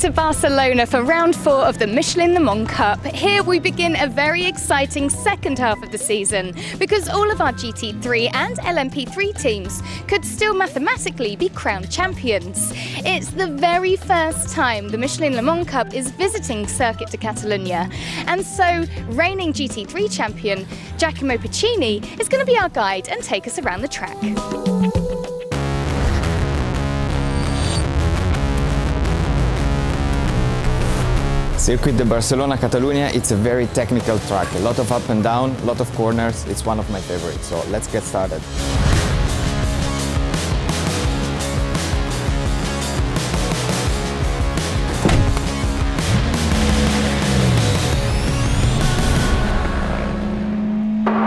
to Barcelona for round 4 of the Michelin Le Mans Cup. Here we begin a very exciting second half of the season because all of our GT3 and LMP3 teams could still mathematically be crowned champions. It's the very first time the Michelin Le Mans Cup is visiting Circuit de Catalunya, and so reigning GT3 champion Giacomo Piccini is going to be our guide and take us around the track. Circuit de Barcelona Catalunya, it's a very technical track, a lot of up and down, a lot of corners. It's one of my favorites, so let's get started.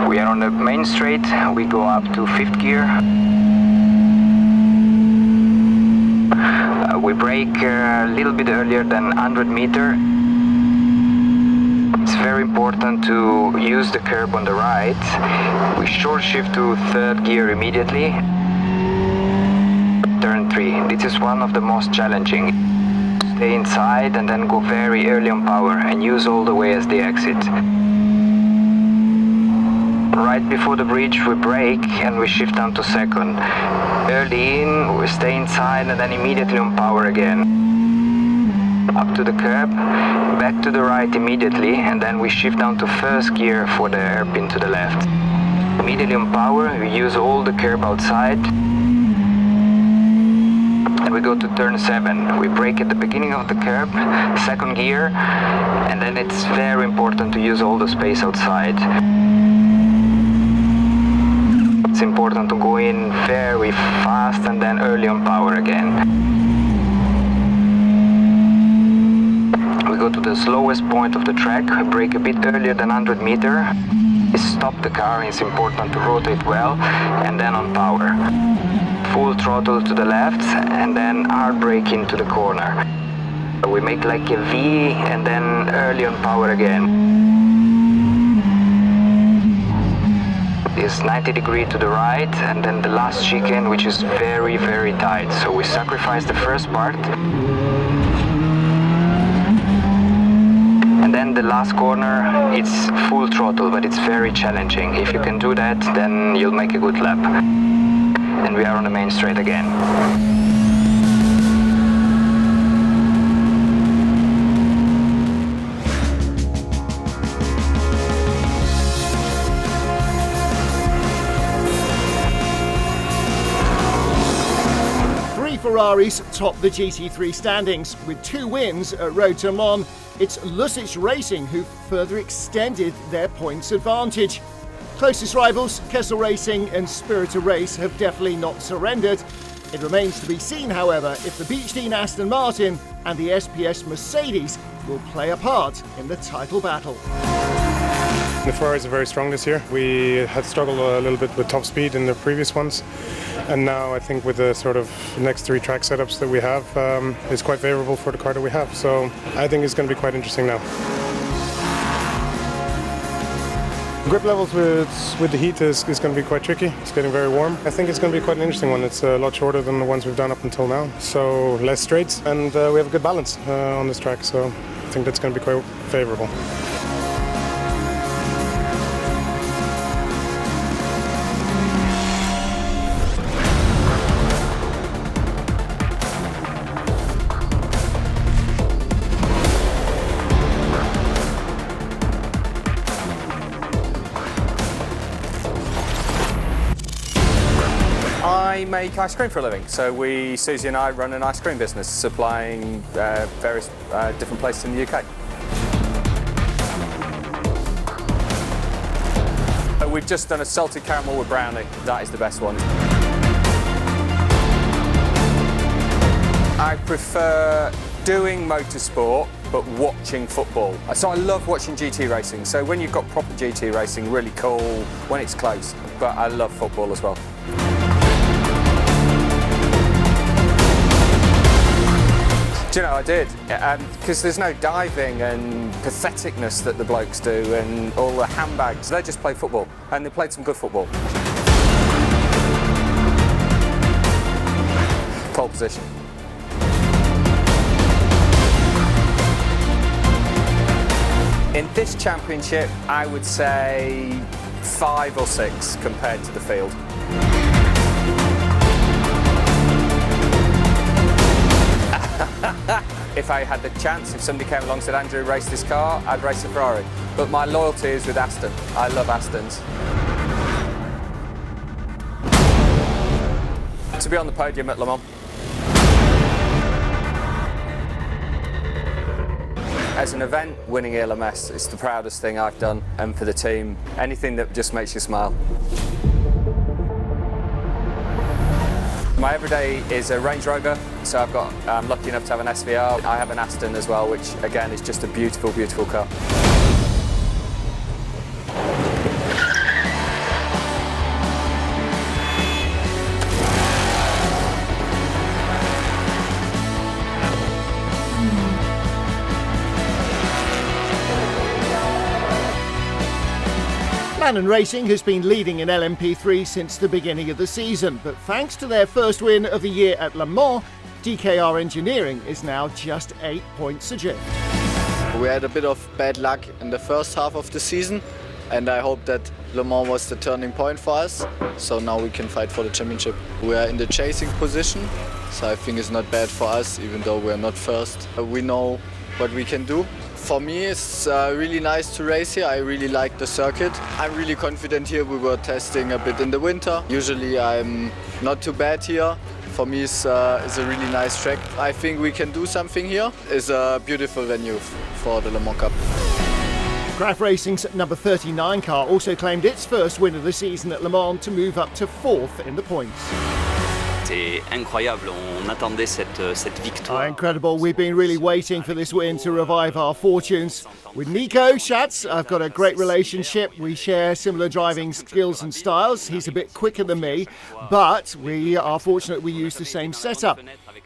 We are on the main straight, we go up to 5th gear. We brake a little bit earlier than 100 meter. It's very important to use the curb on the right. We short shift to 3rd gear immediately. Turn 3. This is one of the most challenging. Stay inside and then go very early on power and use all the way as the exit. Right before the bridge we brake and we shift down to 2nd. Early in, we stay inside and then immediately on power again. Up to the curb, back to the right immediately, and then we shift down to 1st gear for the hairpin to the left. Immediately on power, we use all the curb outside. And we go to turn 7. We brake at the beginning of the curb, 2nd gear, and then it's very important to use all the space outside. It's important to go in very fast and then early on power again. We go to the slowest point of the track, brake a bit earlier than 100 meter. Stop the car, it's important to rotate well, and then on power. Full throttle to the left and then hard brake into the corner. We make like a V and then early on power again. Is 90 degrees to the right, and then the last chicane, which is very tight, so we sacrifice the first part, and then the last corner it's full throttle, but it's very challenging. If you can do that, then you'll make a good lap. And we are on the main straight again. 3 Ferraris top the GT3 standings. With 2 wins at Road to Mons, it's Lusic Racing who further extended their points advantage. Closest rivals, Kessel Racing and Spirit of Race, have definitely not surrendered. It remains to be seen, however, if the Beechdean Aston Martin and the SPS Mercedes will play a part in the title battle. The Ferraris are very strong this year. We had struggled a little bit with top speed in the previous ones, and now I think with the sort of next 3 track setups that we have, it's quite favourable for the car that we have. So I think it's going to be quite interesting now. Grip levels with the heat is going to be quite tricky. It's getting very warm. I think it's going to be quite an interesting one. It's a lot shorter than the ones we've done up until now, so less straights, and we have a good balance on this track, so I think that's going to be quite favourable. I make ice cream for a living, so Susie and I run an ice cream business supplying various different places in the UK. We've just done a salted caramel with brownie. That is the best one. I prefer doing motorsport but watching football. So I love watching GT racing, so when you've got proper GT racing, really cool when it's close, but I love football as well. Do you know, I did, because there's no diving and patheticness that the blokes do and all the handbags. They just play football, and they played some good football. Pole position. In this championship, I would say 5 or 6 compared to the field. If I had the chance, if somebody came along and said, Andrew, race this car, I'd race a Ferrari. But my loyalty is with Aston. I love Astons. To be on the podium at Le Mans. As an event, winning ELMS is the proudest thing I've done, and for the team, anything that just makes you smile. My everyday is a Range Rover, so I'm lucky enough to have an SVR. I have an Aston as well, which again is just a beautiful, beautiful car. Lannon Racing has been leading in LMP3 since the beginning of the season, but thanks to their first win of the year at Le Mans, DKR Engineering is now just 8 points adrift. We had a bit of bad luck in the first half of the season, and I hope that Le Mans was the turning point for us, so now we can fight for the championship. We are in the chasing position, so I think it's not bad for us, even though we are not first. We know what we can do. For me, it's really nice to race here. I really like the circuit. I'm really confident here. We were testing a bit in the winter. Usually I'm not too bad here. For me, it's a really nice track. I think we can do something here. It's a beautiful venue for the Le Mans Cup. Graf Racing's number 39 car also claimed its first win of the season at Le Mans to move up to 4th in the points. C'est incroyable, on attendait cette victoire. Incredible, we've been really waiting for this win to revive our fortunes. With Nico Schatz, I've got a great relationship. We share similar driving skills and styles. He's a bit quicker than me, but we are fortunate we use the same setup.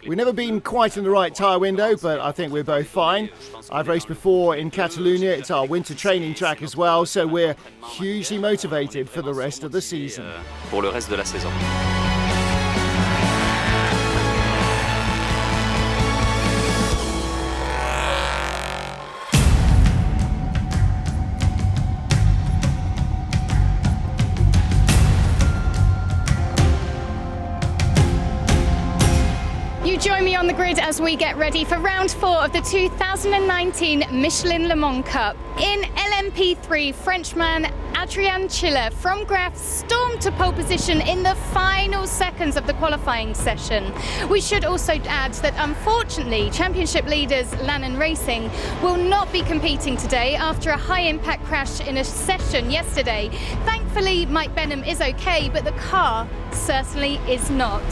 We've never been quite in the right tyre window, but I think we're both fine. I've raced before in Catalonia, it's our winter training track as well, so we're hugely motivated for the rest of the season. Pour le reste de la saison. You join me on the grid as we get ready for round 4 of the 2019 Michelin Le Mans Cup. In LMP3, Frenchman Adrian Schiller from Graf stormed to pole position in the final seconds of the qualifying session. We should also add that unfortunately championship leaders Lannon Racing will not be competing today after a high-impact crash in a session yesterday. Thankfully Mike Benham is okay, but the car certainly is not.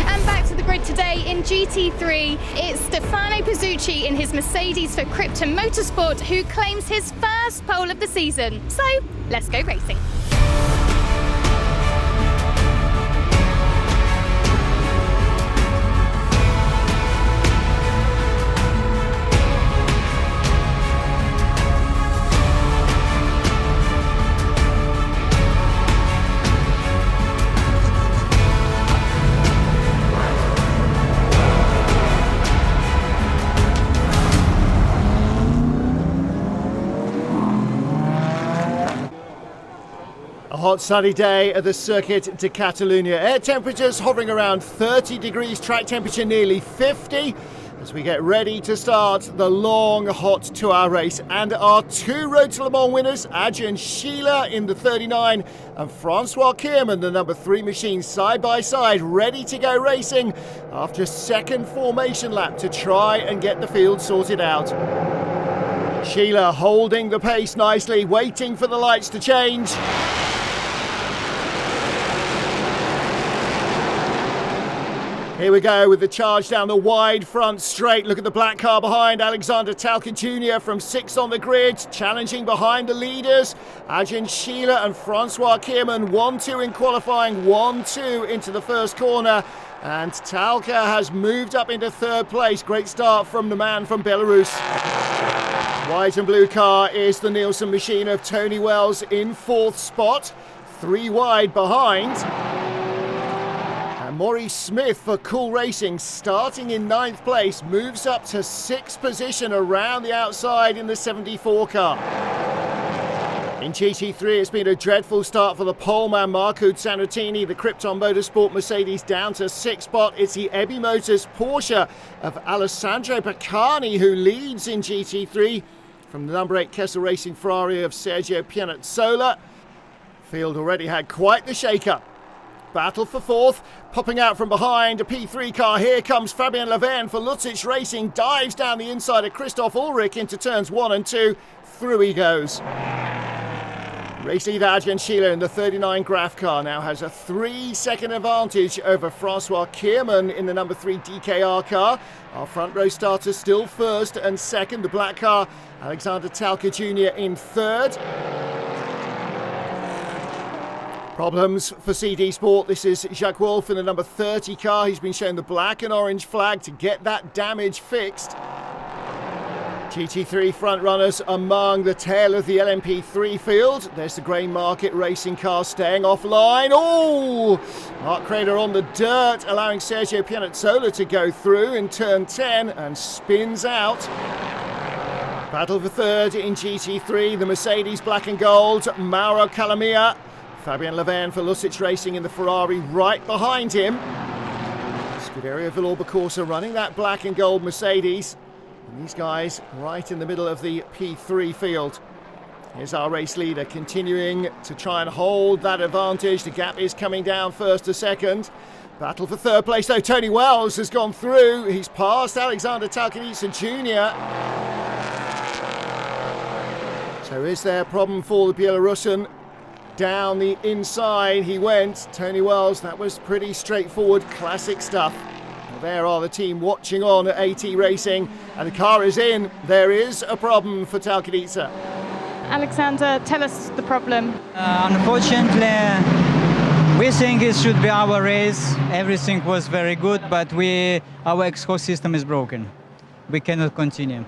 And back to the grid today in GT3, it's Stefano Pizzucci in his Mercedes for Krypton Motorsport who claims his first pole of the season. So let's go racing. A hot sunny day at the Circuit de Catalunya. Air temperatures hovering around 30 degrees, track temperature nearly 50 as we get ready to start the long, hot 2-hour race. And our 2 Road to Le Mans winners, Adrian Schiller in the 39 and Francois Kierman, the number 3 machine, side by side, ready to go racing after a second formation lap to try and get the field sorted out. Schiller holding the pace nicely, waiting for the lights to change. Here we go with the charge down the wide front straight. Look at the black car behind. Alexander Talca Jr. from 6 on the grid, challenging behind the leaders. Adrian Schiller and Francois Kierman, 1-2 in qualifying, 1-2 into the first corner. And Talca has moved up into 3rd place. Great start from the man from Belarus. White and blue car is the Nielsen machine of Tony Wells in 4th spot. 3 wide behind. Maurice Smith for Cool Racing, starting in 9th place, moves up to 6th position around the outside in the 74 car. In GT3, it's been a dreadful start for the poleman Marco Zanutini. The Krypton Motorsport Mercedes down to 6th spot. It's the Ebi Motors Porsche of Alessandro Baccani who leads in GT3 from the number 8 Kessel Racing Ferrari of Sergio Pianazzola. Field already had quite the shake-up. Battle for 4th, popping out from behind a P3 car. Here comes Fabien Laverne for Lutzich Racing, dives down the inside of Christoph Ulrich into turns 1 and 2. Through he goes. Race leader Adrian Schiele in the 39 Graf car now has a 3-second advantage over Francois Kierman in the number 3 DKR car. Our front row starters still first and second. The black car, Alexander Talca Jr. in third. Problems for CD Sport. This is Jacques Wolf in the number 30 car. He's been shown the black and orange flag to get that damage fixed. GT3 front runners among the tail of the LMP3 field. There's the Grain Market Racing car staying offline. Oh! Mark Crader on the dirt, allowing Sergio Pianazzola to go through in turn 10 and spins out. Battle for third in GT3. The Mercedes black and gold, Mauro Calamia. Fabien Laverne for Lutzich Racing in the Ferrari right behind him. Scuderia Villorba Corsa running that black and gold Mercedes. And these guys right in the middle of the P3 field. Here's our race leader continuing to try and hold that advantage. The gap is coming down first to second. Battle for third place though. Tony Wells has gone through. He's passed Alexander Talcanitsa Jr. So is there a problem for the Belarusian? Down the inside he went. Tony Wells, that was pretty straightforward, classic stuff. Well, there are the team watching on at AT Racing, and the car is in. There is a problem for Talcanitsa. Alexander, tell us the problem. Unfortunately, we think it should be our race. Everything was very good, but our exhaust system is broken. We cannot continue.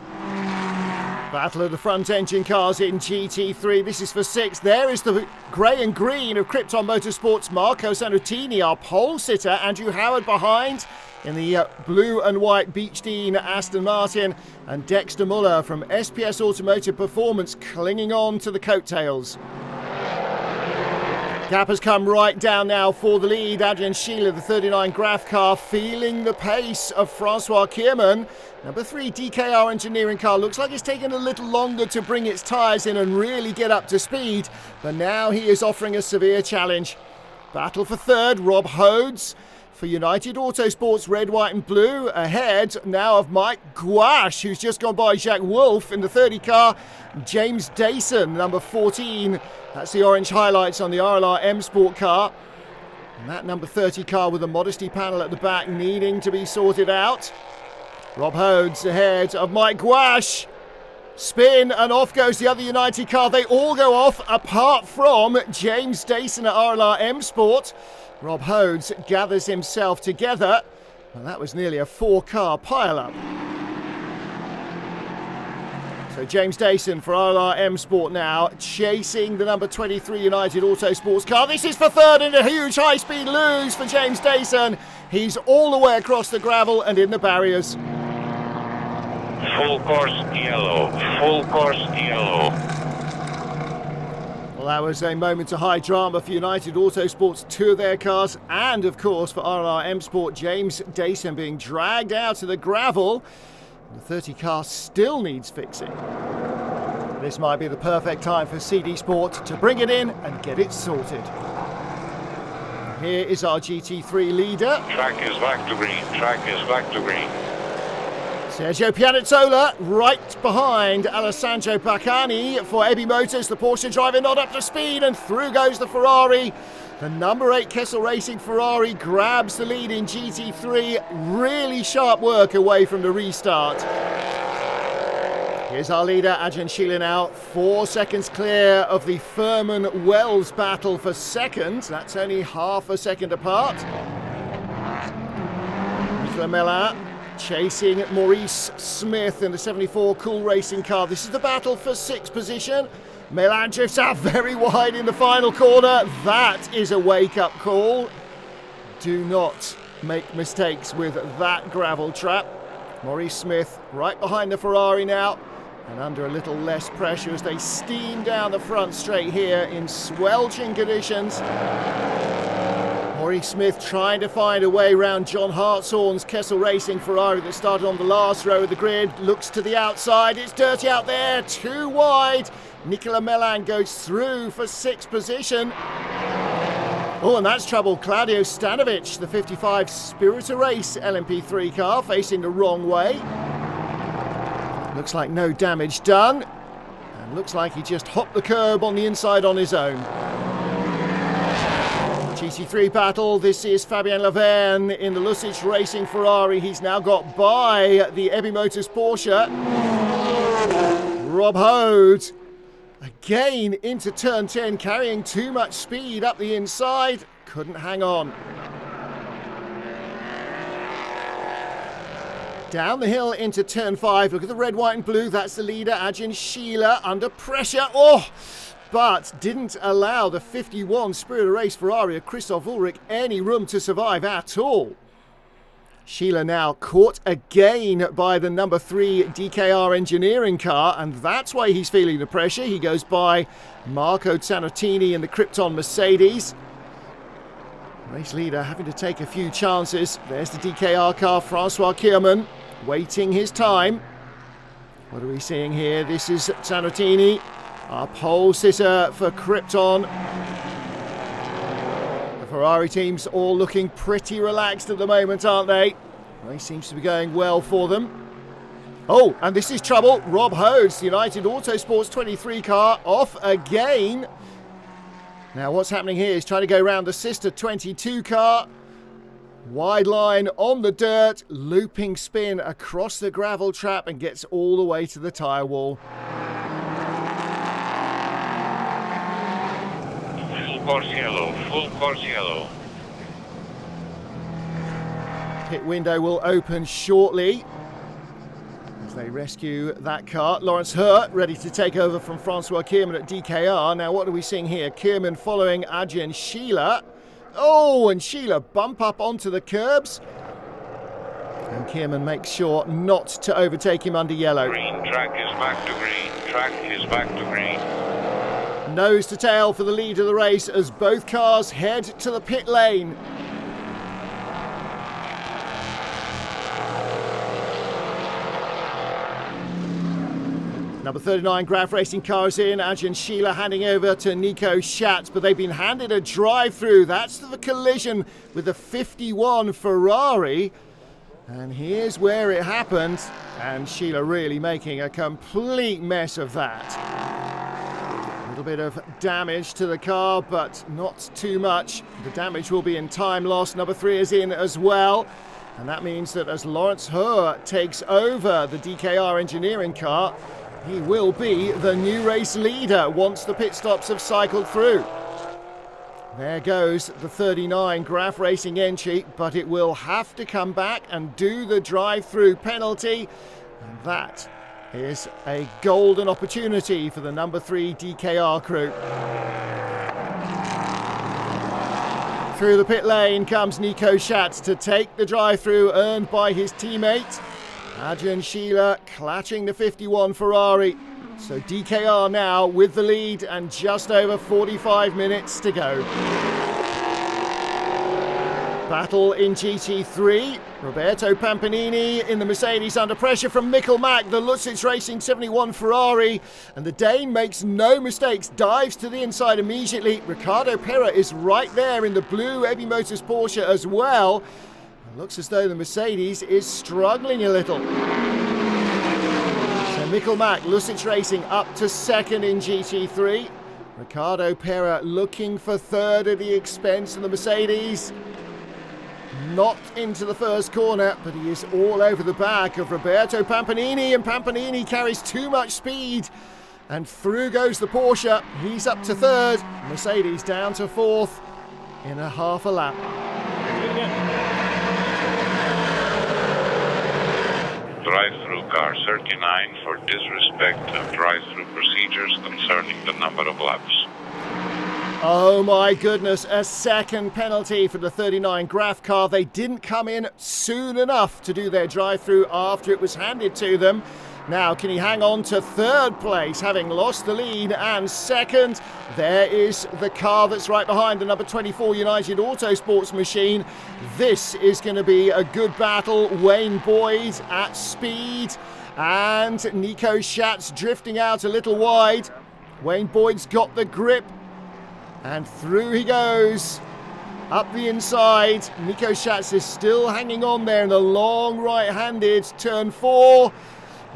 Battle of the front engine cars in GT3. This is for 6th. There is the grey and green of Krypton Motorsports Marco Zanutini, our pole sitter. Andrew Howard behind in the blue and white Beechdean Aston Martin, and Dexter Muller from SPS Automotive Performance clinging on to the coattails. Gap has come right down now for the lead. Adrian Schiele, the 39 Graf car, feeling the pace of Francois Kierman. Number 3 DKR engineering car looks like it's taken a little longer to bring its tyres in and really get up to speed, but now he is offering a severe challenge. Battle for third, Rob Hodes for United Autosports Red, White and Blue, ahead now of Mike Gouache, who's just gone by Jacques Wolf in the 30 car. James Dayson, number 14, that's the orange highlights on the RLR M Sport car. And that number 30 car with a modesty panel at the back needing to be sorted out. Rob Hodes ahead of Mike Gouache. Spin and off goes the other United car. They all go off apart from James Dayson at RLR M Sport. Rob Hodes gathers himself together. And that was nearly a 4-car pile-up. So James Dayson for RLR M Sport now, chasing the number 23 United Autosports car. This is for third and a huge high-speed lose for James Dayson. He's all the way across the gravel and in the barriers. Full course yellow, full course yellow. Well, that was a moment of high drama for United Autosports, 2 of their cars, and of course for RLR M Sport, James Dayson being dragged out of the gravel. The 30 car still needs fixing. This might be the perfect time for CD Sport to bring it in and get it sorted. Here is our GT3 leader. Track is back to green, track is back to green. Sergio Pianazzola right behind Alessandro Baccani for Ebi Motors. The Porsche driver not up to speed, and through goes the Ferrari. The number 8 Kessel Racing Ferrari grabs the lead in GT3. Really sharp work away from the restart. Here's our leader, Adrian Schiele now, 4 seconds clear of the Furman-Wells battle for second. That's only half a second apart. Nicolas Mellin chasing Maurice Smith in the 74 Cool Racing car. This is the battle for 6th position. Mellin drifts out very wide in the final corner. That is a wake-up call. do not make mistakes with that gravel trap. Maurice Smith right behind the Ferrari now, and under a little less pressure as they steam down the front straight here in sweltering conditions. Maurice Smith trying to find a way round John Hartshorn's Kessel Racing Ferrari that started on the last row of the grid. Looks to the outside, it's dirty out there, too wide. Nicola Melan goes through for 6th position. Oh, and that's trouble. Claudio Stanovic, the 55 Spirit of Race LMP3 car, facing the wrong way. Looks like no damage done. And looks like he just hopped the curb on the inside on his own. GT3 battle. This is Fabien Laverne in the Lusic Racing Ferrari. He's now got by the Ebi Motors Porsche. Rob Hode again into turn 10, carrying too much speed up the inside. Couldn't hang on. Down the hill into turn 5. Look at the red, white and blue. That's the leader, Ajin Sheila, under pressure. Oh! But didn't allow the 51 Spirit of Race Ferrari of Christoph Ulrich any room to survive at all. Sheila now caught again by the number 3 DKR engineering car, and that's why he's feeling the pressure. He goes by Marco Zannottini in the Krypton Mercedes. Race leader having to take a few chances. There's the DKR car, Francois Kierman, waiting his time. What are we seeing here? This is Zannottini, our pole sitter for Krypton. The Ferrari team's all looking pretty relaxed at the moment, aren't they? Race seems to be going well for them. Oh, and this is trouble. Rob Hodes, the United Autosports 23 car, off again. Now what's happening here is trying to go around the sister 22 car. Wide line on the dirt, looping spin across the gravel trap and gets all the way to the tyre wall. Full course yellow, full course yellow. Pit window will open shortly as they rescue that car. Lawrence Hurt ready to take over from Francois Kierman at DKR. Now what are we seeing here? Kierman following Ajin Sheila. Oh, and Sheila bump up onto the curbs. And Kierman makes sure not to overtake him under yellow. Green, track is back to green, track is back to green. Nose to tail for the lead of the race as both cars head to the pit lane. Number 39 Graf Racing car is in. Ajin Sheila handing over to Nico Schatz, but they've been handed a drive-through. That's the collision with the 51 Ferrari. And here's where it happened. And Sheila really making a complete mess of that. A little bit of damage to the car, but not too much. The damage will be in time loss. Number 3 is in as well. And that means that as Lawrence Hurt takes over the DKR engineering car, he will be the new race leader once the pit stops have cycled through. There goes the 39 Graf Racing entry, but it will have to come back and do the drive-through penalty. And that is a golden opportunity for the number 3 DKR crew. Through the pit lane comes Nico Schatz to take the drive-through earned by his teammate. Ajin Sheila clutching the 51 Ferrari. So DKR now with the lead and just over 45 minutes to go. Battle in GT3. Roberto Pampanini in the Mercedes under pressure from Mikkel Mack, the Lusic Racing 71 Ferrari. And the Dane makes no mistakes, dives to the inside immediately. Ricardo Pera is right there in the blue Ebi Motors Porsche as well. Looks as though the Mercedes is struggling a little. So Mikkel Mack, Lusic Racing up to second in GT3. Ricardo Pera looking for third at the expense of the Mercedes. Not into the first corner, but he is all over the back of Roberto Pampanini, and Pampanini carries too much speed. And through goes the Porsche. He's up to third. Mercedes down to fourth in a half a lap. Drive-through car 39 for disrespect of drive-through procedures concerning the number of laps. Oh my goodness, a second penalty for the 39 Graf car. They didn't come in soon enough to do their drive-through after it was handed to them. Now, can he hang on to third place, having lost the lead? And second, there is the car that's right behind the number 24 United Autosports machine. This is going to be a good battle. Wayne Boyd at speed and Nico Schatz drifting out a little wide. Wayne Boyd's got the grip. And through he goes, up the inside. Nico Schatz is still hanging on there in the long right-handed turn 4.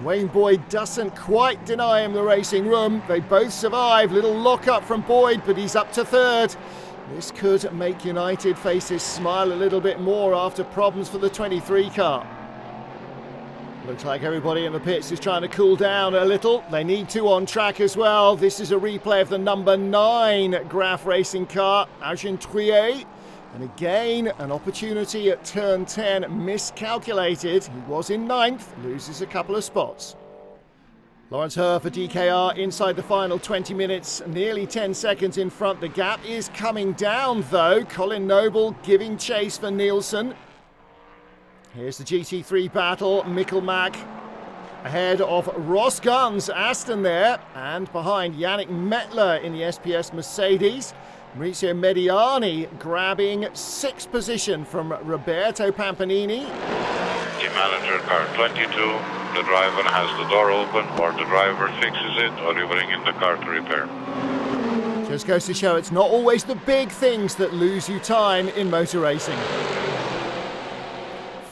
Wayne Boyd doesn't quite deny him the racing room. They both survive. Little lock-up from Boyd, but he's up to third. This could make United faces smile a little bit more after problems for the 23 car. Looks like everybody in the pits is trying to cool down a little. They need to on track as well. This is a replay of the number 9 Graf racing car, Arjen Trier. And again, an opportunity at turn 10 miscalculated. He was in 9th, loses a couple of spots. Lawrence Herr for DKR inside the final 20 minutes, nearly 10 seconds in front. The gap is coming down though. Colin Noble giving chase for Nielsen. Here's the GT3 battle. Mikkelmack ahead of Ross Gunn's Aston there, and behind Yannick Mettler in the SPS Mercedes. Maurizio Mediani grabbing 6th position from Roberto Pampanini. Team manager, car 22. The driver has the door open, or the driver fixes it, or you bring in the car to repair. Just goes to show it's not always the big things that lose you time in motor racing.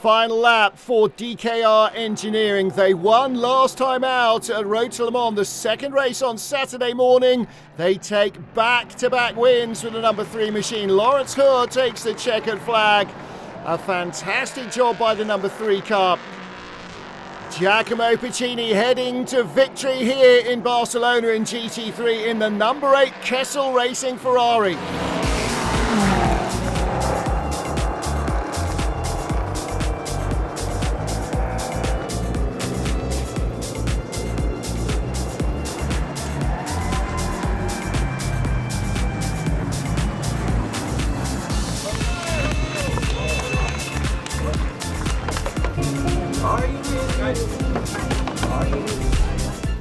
Final lap for DKR Engineering. They won last time out at Road to Le Mans, the second race on Saturday morning. They take back-to-back wins with the number 3 machine. Lawrence Herr takes the checkered flag. A fantastic job by the number 3 car. Giacomo Piccini heading to victory here in Barcelona in GT3 in the number 8 Kessel Racing Ferrari.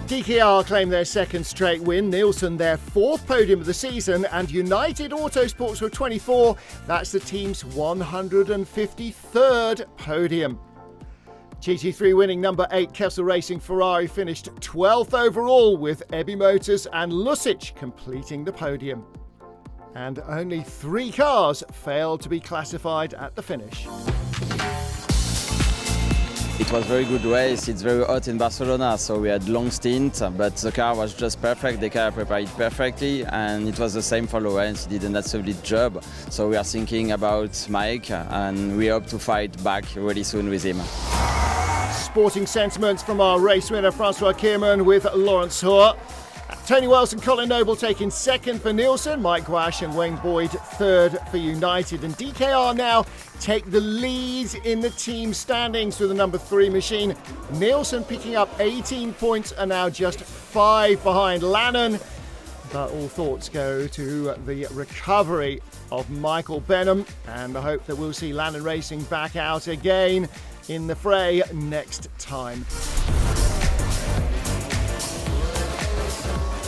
DKR claim their second straight win, Nielsen their 4th podium of the season, and United Autosports with 24. That's the team's 153rd podium. GT3 winning number 8 Kessel Racing Ferrari finished 12th overall, with Ebby Motors and Lusic completing the podium. And only 3 cars failed to be classified at the finish. It was a very good race. It's very hot in Barcelona, so we had long stint, but the car was just perfect. The car prepared it perfectly, and it was the same for Lawrence. He did an absolute job. So we are thinking about Mike, and we hope to fight back really soon with him. Sporting sentiments from our race winner Francois Kierman with Lawrence Herr. Tony Wells and Colin Noble taking 2nd for Nielsen, Mike Gwash and Wayne Boyd 3rd for United. And DKR now take the lead in the team standings with the number 3 machine. Nielsen picking up 18 points and now just 5 behind Lannon. But all thoughts go to the recovery of Michael Benham and the hope that we'll see Lannon Racing back out again in the fray next time.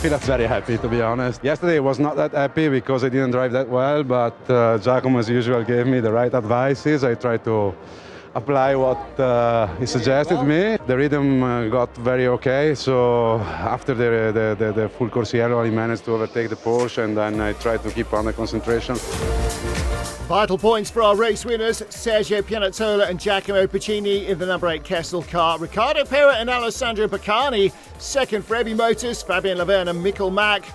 I'm very happy, to be honest. Yesterday I was not that happy because I didn't drive that well, but Giacomo, as usual, gave me the right advices. I tried to apply what he suggested me. The rhythm got very okay, so after the full course yellow, I managed to overtake the Porsche, and then I tried to keep on the concentration. Vital points for our race winners, Sergio Pianazzola and Giacomo Piccini in the number 8 Kessel car. Riccardo Pera and Alessandro Baccani, 2nd for Ebby Motors, Fabien Laverne and Mikkelmack.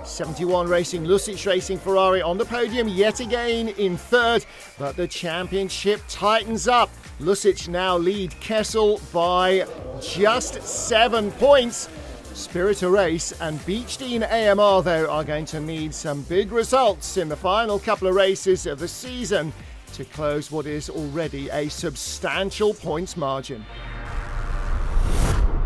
71 Racing, Lusic Racing Ferrari on the podium yet again in 3rd, but the championship tightens up. Lusic now lead Kessel by just 7 points. Spirit of Race and Beechdean AMR, though, are going to need some big results in the final couple of races of the season to close what is already a substantial points margin.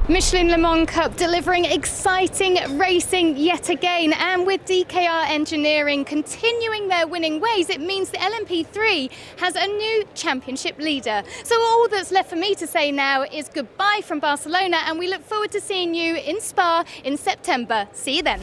Michelin Le Mans Cup delivering exciting racing yet again, and with DKR Engineering continuing their winning ways, it means the LMP3 has a new championship leader. So all that's left for me to say now is goodbye from Barcelona, and we look forward to seeing you in Spa in September. See you then.